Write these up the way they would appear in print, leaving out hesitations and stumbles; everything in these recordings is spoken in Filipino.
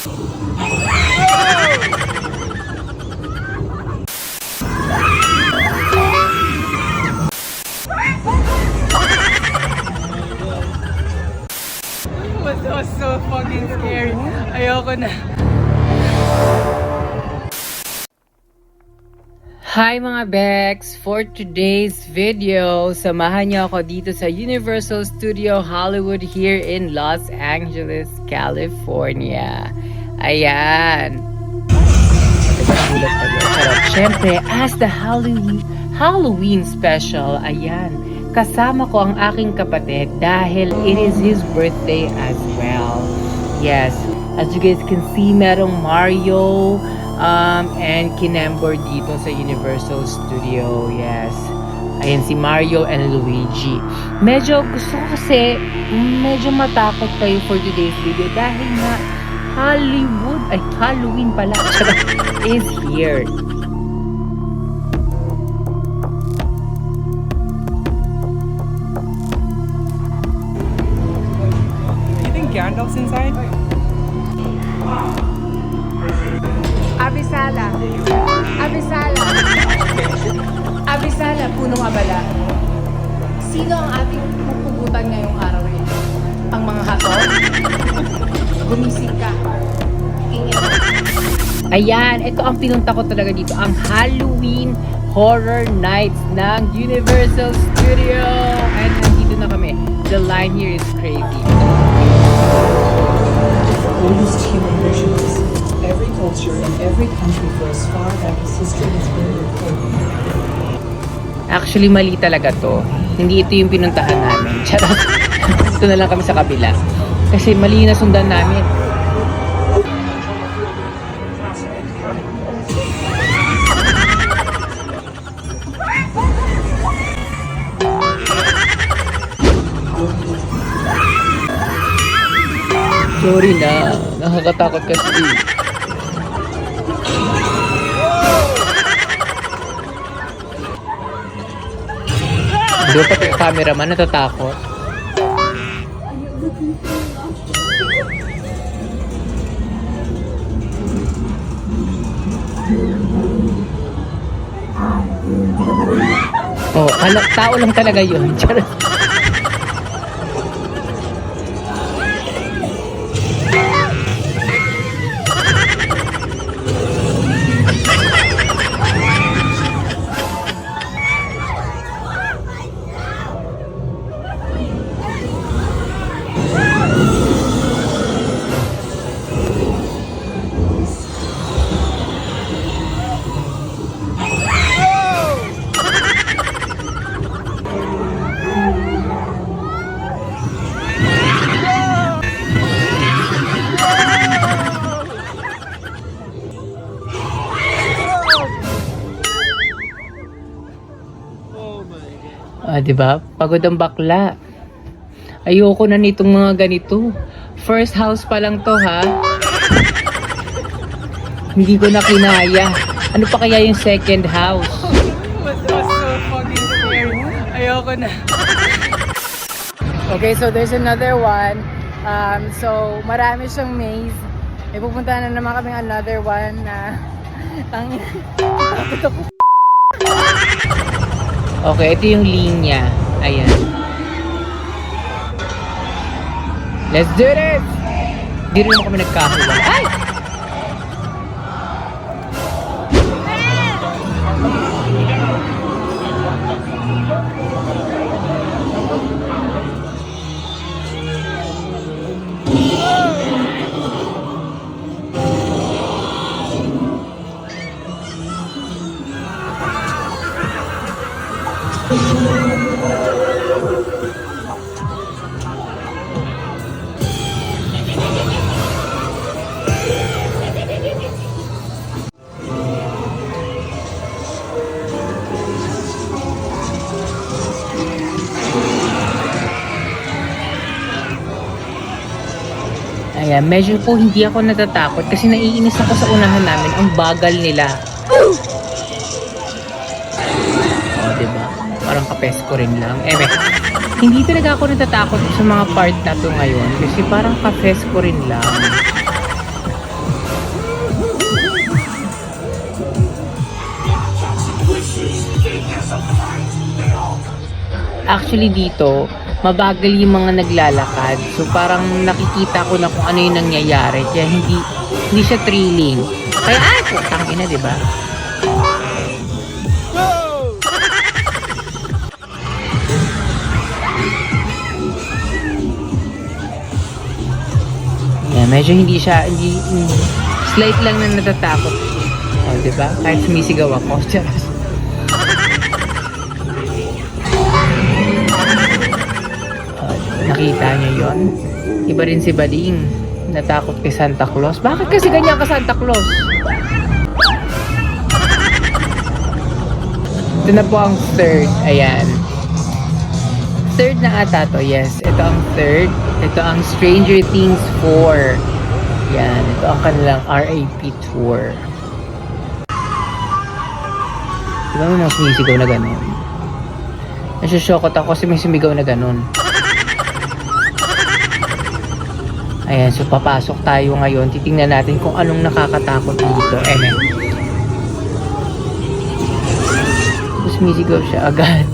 That was so fucking scary. Ayoko na. Hi mga Bex! For today's video, samahan niyo ako dito sa Universal Studio Hollywood here in Los Angeles, California. Ayan. Siyempre, as the Halloween special, ayan, kasama ko ang aking kapatid dahil it is his birthday as well. Yes, as you guys can see, merong Mario, and Kinembor dito sa Universal Studio. Yes. Ayan si Mario and Luigi. Medyo gusto ko kasi medyo matakot kayo for today's video dahil nga Halloween pala is here. You think Gandalf's inside? Abisala. Abisala. Abisala, punong abala. Sino ang ating pupugutan ngayong araw rin? Ang mga hato? Gumising ka. Ayan, ito ang pinunta ko talaga dito. Ang Halloween Horror Nights ng Universal Studio. And nandito na kami. The line here is crazy. Oldest human rituals. Every culture and every country for as far back as history has been recorded. Actually, mali talaga to. Hindi ito yung pinuntahan namin. Charot. Ito na lang kami sa kabila. Kasi mali na sundan namin. Sorry na. Nakakatakot kasi. Di ba pati yung cameraman natatakot? Oh, tao lang talaga yun. Charot. Diba? Pagod ang bakla. Ayoko na nitong mga ganito. First house pa lang to, ha? Hindi ko na kinaya. Ano pa kaya yung second house? That was so fucking scary. Ayoko na. Okay, so there's another one. So, marami siyang maze. May pupunta na naman kami another one na okay, ito yung linya. Ayan. Let's do this! Di rin naman kami nagkahulan. Ay! Ayan, medyo po hindi ako natatakot kasi naiinis ako sa unahan namin. Ang bagal nila. O, diba? Parang kapesko rin lang. Hindi talaga ako natatakot sa mga part na to ngayon kasi parang kapesko rin lang. actually dito, mabagal yung mga naglalakad. So parang nakikita ko na kung ano yung nangyayari. Kaya hindi siya thrilling. Kaya putang ina, di ba? Yeah, medyo hindi slight lang na natatakot. Oh, di ba? Kahit sumisigaw ako. Charas. Nakita niyo yon? Iba rin si Bading. Natakot kay Santa Claus. Bakit kasi ganyan ka Santa Claus? Ito na po ang third. Ayan. Third na ata to. Yes. Ito ang third. Ito ang Stranger Things 4. Yan. Ito ang kanilang RAP tour. Diba may mga sumisigaw na ganun? Nasushokot ako kasi may sumigaw na ganun. Ayan, so papasok tayo ngayon. Titingnan natin kung anong nakakatakot dito. Sumisigaw siya agad.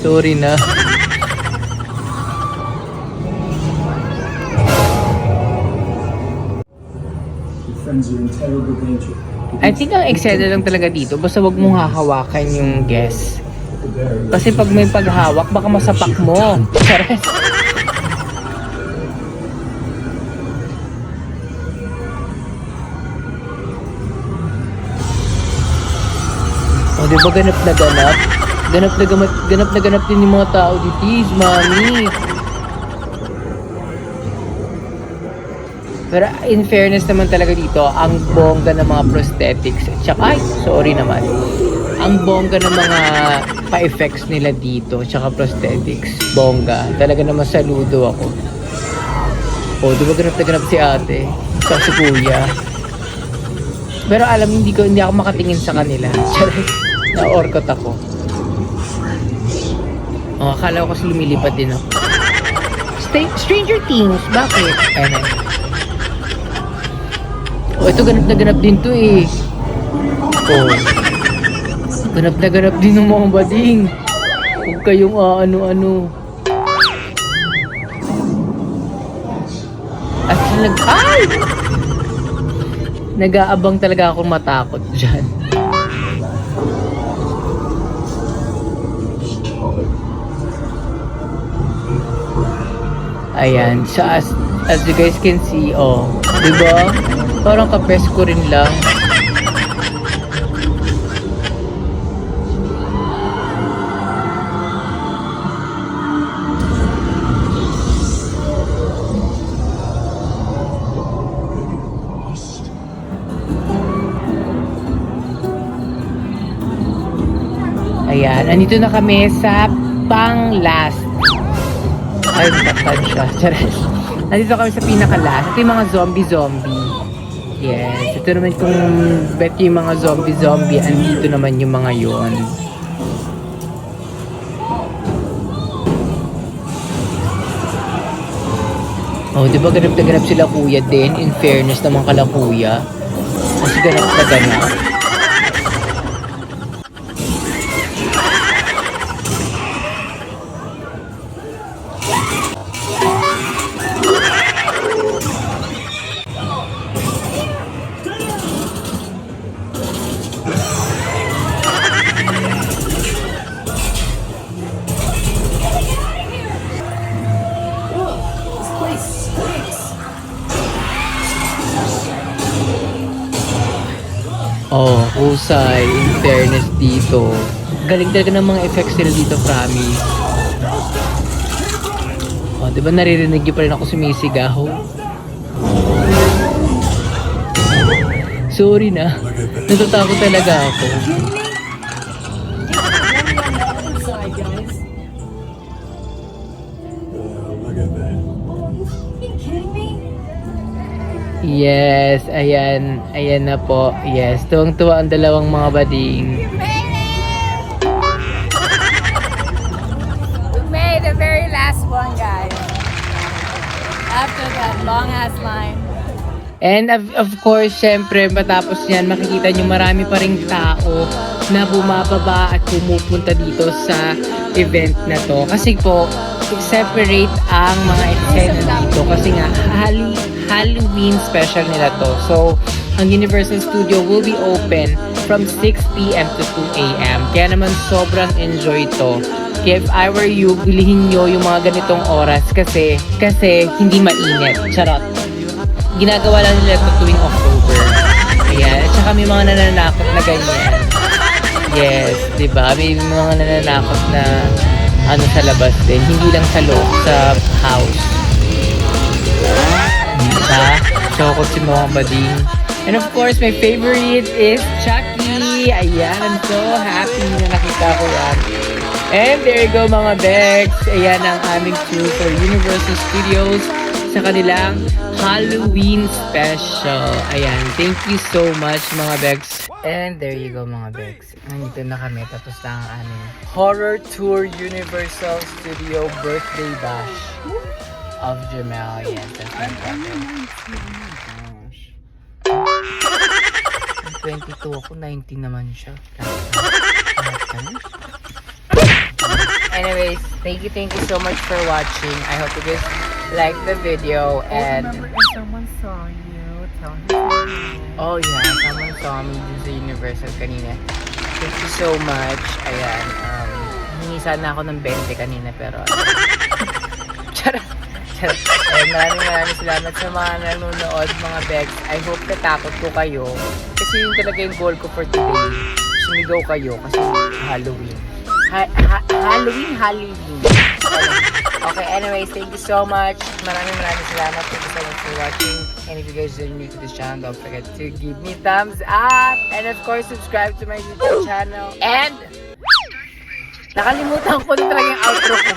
Sorry na. I think ang excited lang talaga dito. Basta wag mong hahawakan yung guest. Kasi pag may paghawak, baka masapak mo. Chares. O, diba ganap na ganap? Ganap na ganap din yung mga tao dito, mami. Pero in fairness naman talaga dito, ang bongga ng mga prosthetics. Tsaka, sorry naman. Ang bongga ng mga pa-effects nila dito, tsaka prosthetics. Bongga. Talaga naman saludo ako. O, diba ganap na ganap si ate? Tsaka si kuya. Pero alam, hindi ako makatingin sa kanila. Na-orkot ako. Oh, akala ko kasi lumilipad din ako. Stranger Things, bakit? Ayan. Oh, ito ganap na ganap din to eh. Oh. Ganap na ganap din ng mga bading. Huwag kayong ano-ano. At ay! Nag-aabang talaga akong matakot dyan. Ayan, so as you guys can see, oh, diba? Parang kapes ko rin lang. Ayan, andito na kami sa pang-last. Ay, takad siya. Charas. Nandito kami sa pinaka-last. Ito yung mga zombie. Yes. Ito naman kung bet yung mga zombie. Andito naman yung mga yon. Oh, di ba ganap na ganap sila kuya din? In fairness naman kala kuya. Kasi ganap na ganap. Oh, husay. In fairness dito. Galing talaga ng mga effects nila dito, promise. Oh, diba naririnig niyo pa rin ako sumisigaw? Sorry na. Natatakot talaga ako. Yes, ayan. Ayan na po. Yes, tuwang-tuwa ang dalawang mga bading. We made the very last one, guys. After that long ass line. And of course, syempre, matapos yan, makikita nyo marami pa ring tao na bumababa at pumupunta dito sa event na to. Kasi po, separate ang mga eksena dito kasi nga Halloween special nila to. So, ang Universal Studio will be open from 6 p.m. to 2 a.m. Kaya naman sobrang enjoy to. Kaya if I were you, bilihin nyo yung mga ganitong oras kasi hindi mainit. Charot. Ginagawa lang nila ito tuwing October. Ayan. At saka may mga nananakot na ganyan. Yes, diba? May mga nananakot na sa labas din. Hindi lang sa loob, sa house. Diba? Chokot si mga bading. And of course, my favorite is Chucky. Ayan, I'm so happy na nakita ko yan. And there you go mga Bex. Ayan ang aming tour for Universal Studios sa kanilang Halloween special. Ayan, thank you so much mga Bex. And there you go mga Bex. Nandito na kami tapos na ang aming Horror Tour Universal Studio Birthday Bash of Jamel. Yes, that's my brother. 22 ako, 19 naman siya. Anyways, thank you so much for watching. I hope you guys like the video and Someone saw you. Tell him. oh yeah, someone saw me dun sa Universal kanina. Thank you so much. Ayan, hingi sana ako ng 20 kanina pero charot. Maraming salamat sa mga nanonood mga Bex. I hope natakot ko kayo kasi yun talaga yung goal ko for today. Sumigaw kayo kasi Halloween. Halloween. Okay, anyways, thank you so much. Maraming salamat. Thank you so much for watching. And if you guys are new to this channel, don't forget to give me thumbs up. And of course, subscribe to my YouTube channel. And nakalimutan ko na talaga yung outro ko.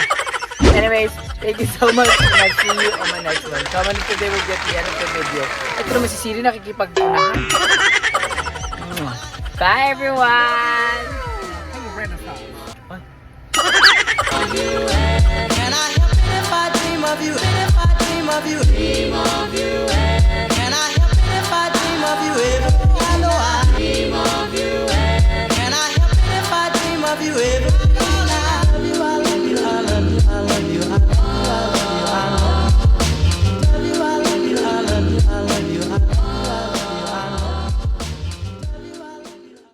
Anyways, thank you so much and I'll see you on my next one. Comment today will get the end of the video. Ito naman si Siri nakikipagpunahan. Bye everyone! Can I help it if I dream of you? If I dream of you, dream of you. Can I help it if I dream of you? If I know I dream of you. Can I help it if I dream of you? If